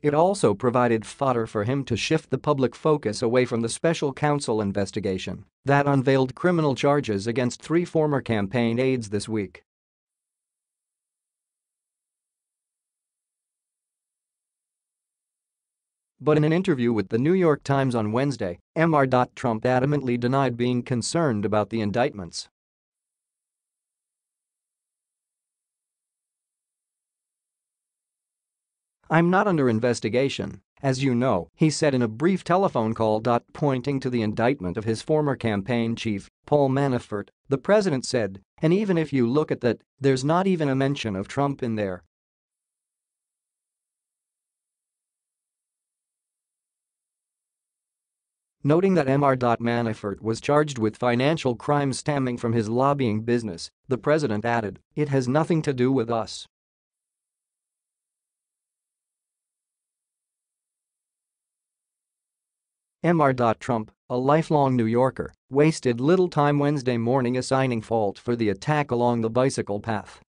It also provided fodder for him to shift the public focus away from the special counsel investigation that unveiled criminal charges against 3 former campaign aides this week. But in an interview with the New York Times on Wednesday, Trump adamantly denied being concerned about the indictments. "I'm not under investigation, as you know," he said in a brief telephone call. Pointing to the indictment of his former campaign chief, Paul Manafort, the president said, "And even if you look at that, there's not even a mention of Trump in there." Noting that Manafort was charged with financial crimes stemming from his lobbying business, the president added, "It has nothing to do with us." Trump, a lifelong New Yorker, wasted little time Wednesday morning assigning fault for the attack along the bicycle path.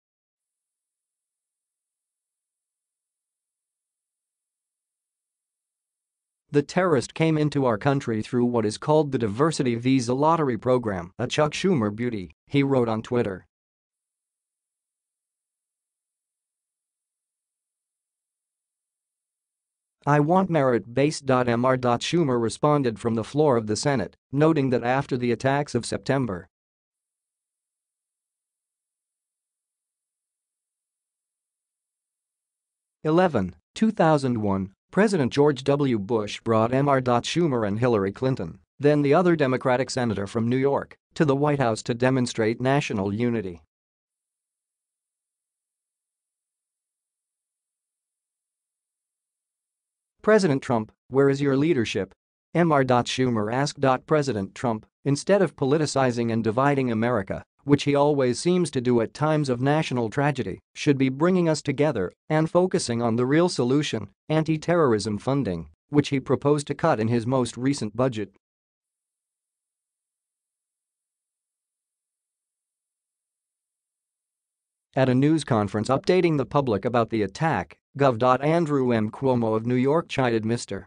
"The terrorist came into our country through what is called the diversity visa lottery program, a Chuck Schumer beauty," he wrote on Twitter. "I want merit-based. Schumer responded from the floor of the Senate, noting that after the attacks of September 11, 2001, President George W. Bush brought Schumer and Hillary Clinton, then the other Democratic senator from New York, to the White House to demonstrate national unity. President Trump, where is your leadership? Schumer asked. President Trump, instead of politicizing and dividing America, which he always seems to do at times of national tragedy, should be bringing us together and focusing on the real solution, anti-terrorism funding, which he proposed to cut in his most recent budget." At a news conference updating the public about the attack, Gov. Andrew M. Cuomo of New York chided Mr.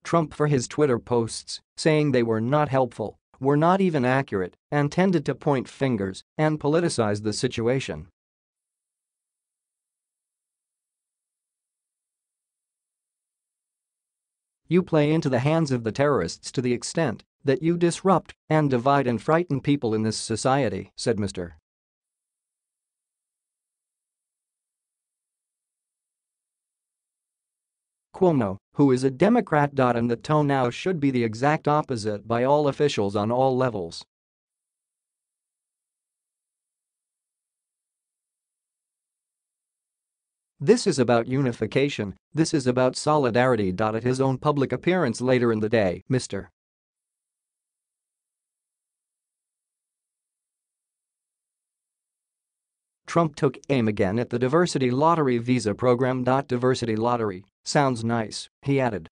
Trump for his Twitter posts, saying they were not helpful, were not even accurate, and tended to point fingers and politicize the situation. "You play into the hands of the terrorists to the extent that you disrupt and divide and frighten people in this society," said Mr. Cuomo, who is a Democrat. And the tone now should be the exact opposite by all officials on all levels. "This is about unification, this is about solidarity." At his own public appearance later in the day, Mr. Trump took aim again at the diversity lottery visa program. "Diversity lottery sounds nice," he added.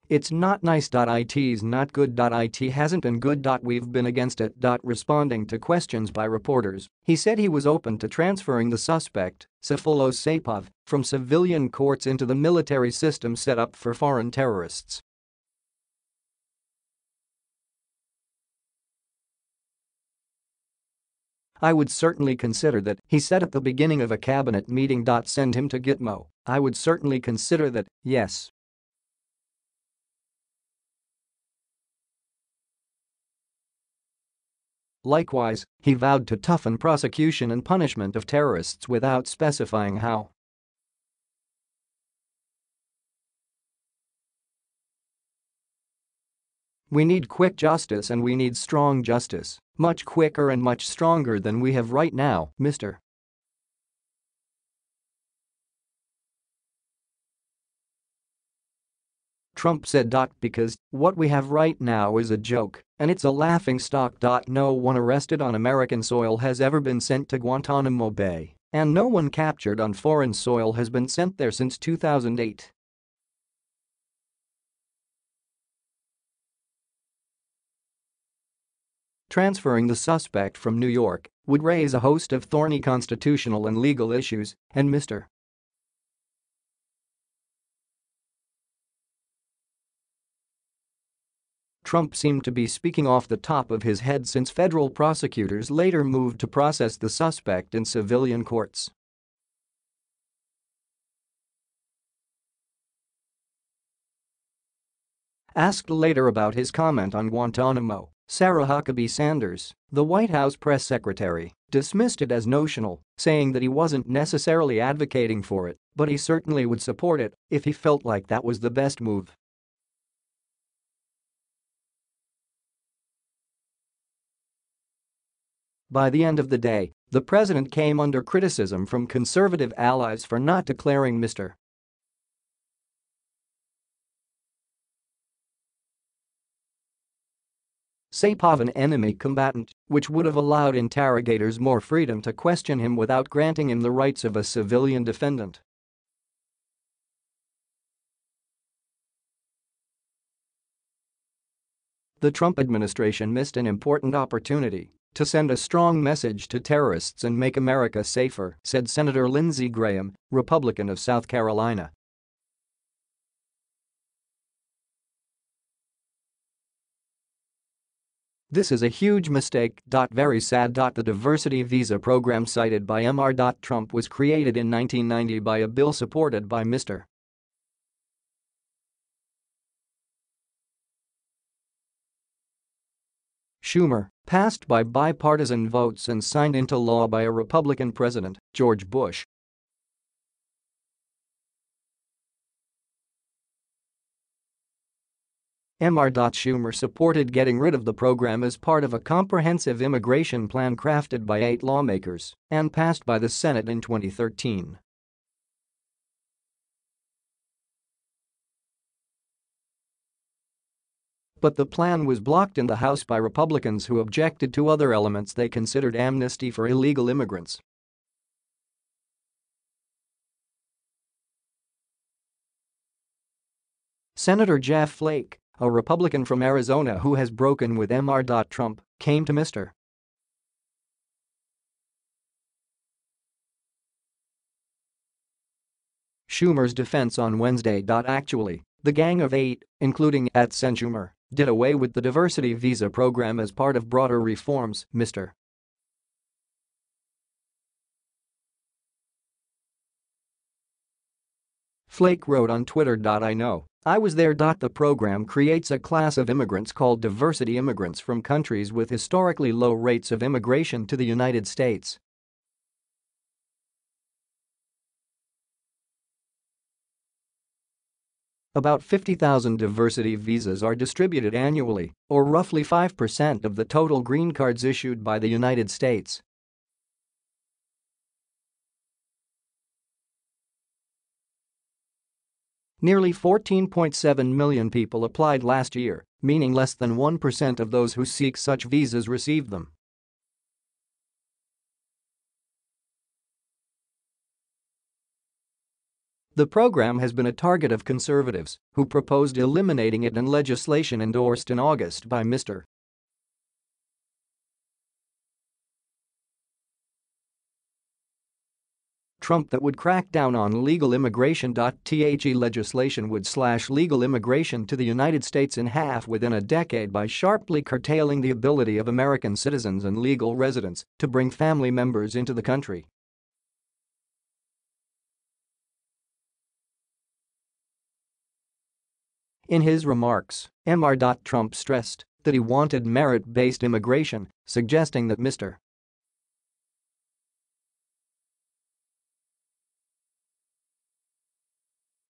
"It's not nice. It's not good. It hasn't been good. We've been against it." Responding to questions by reporters, he said he was open to transferring the suspect, Sayfullo Saipov, from civilian courts into the military system set up for foreign terrorists. "I would certainly consider that," he said at the beginning of a cabinet meeting. "Send him to Gitmo. I would certainly consider that, yes." Likewise, he vowed to toughen prosecution and punishment of terrorists without specifying how. "We need quick justice and we need strong justice, much quicker and much stronger than we have right now," Mr. Trump said. "Because what we have right now is a joke, and it's a laughingstock. No one arrested on American soil has ever been sent to Guantanamo Bay, and no one captured on foreign soil has been sent there since 2008. transferring the suspect from New York would raise a host of thorny constitutional and legal issues, and Mr. Trump seemed to be speaking off the top of his head since federal prosecutors later moved to process the suspect in civilian courts. Asked later about his comment on Guantanamo, Sarah Huckabee Sanders, the White House press secretary, dismissed it as notional, saying that he wasn't necessarily advocating for it, but he certainly would support it if he felt like that was the best move. By the end of the day, the president came under criticism from conservative allies for not declaring Mr. Sapov an enemy combatant, which would have allowed interrogators more freedom to question him without granting him the rights of a civilian defendant. The Trump administration missed an important opportunity to send a strong message to terrorists and make America safer, said Senator Lindsey Graham, Republican of South Carolina. This is a huge mistake. Very sad. The diversity visa program cited by Mr. Trump was created in 1990 by a bill supported by Mr. Schumer, passed by bipartisan votes and signed into law by a Republican president, George Bush. Mr. Schumer supported getting rid of the program as part of a comprehensive immigration plan crafted by 8 lawmakers and passed by the Senate in 2013. But the plan was blocked in the House by Republicans who objected to other elements they considered amnesty for illegal immigrants. Senator Jeff Flake, a Republican from Arizona who has broken with Mr. Trump, came to Mr. Schumer's defense on Wednesday. Actually, the Gang of 8, including Sen. Schumer, did away with the diversity visa program as part of broader reforms, Mr. Flake wrote on Twitter. I know, I was there. The program creates a class of immigrants called diversity immigrants from countries with historically low rates of immigration to the United States. About 50,000 diversity visas are distributed annually, or roughly 5% of the total green cards issued by the United States. Nearly 14.7 million people applied last year, meaning less than 1% of those who seek such visas receive them. The program has been a target of conservatives, who proposed eliminating it in legislation endorsed in August by Mr. Trump that would crack down on legal immigration. The legislation would slash legal immigration to the United States in half within a decade by sharply curtailing the ability of American citizens and legal residents to bring family members into the country. In his remarks, Mr. Trump stressed that he wanted merit-based immigration, suggesting that Mr.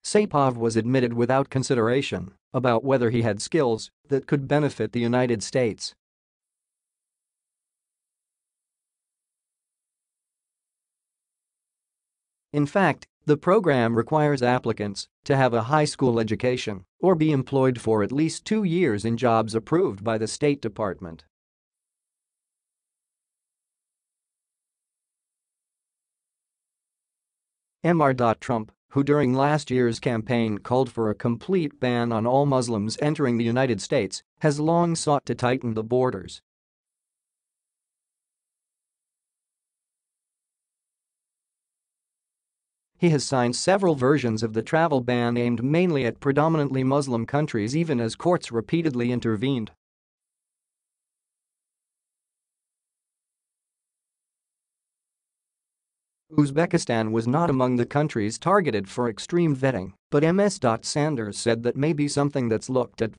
Sapov was admitted without consideration about whether he had skills that could benefit the United States. In fact, the program requires applicants to have a high school education or be employed for at least 2 years in jobs approved by the State Department. Mr. Trump, who during last year's campaign called for a complete ban on all Muslims entering the United States, has long sought to tighten the borders. He has signed several versions of the travel ban aimed mainly at predominantly Muslim countries even as courts repeatedly intervened. Uzbekistan was not among the countries targeted for extreme vetting, but Ms. Sanders said that may be something that's looked at.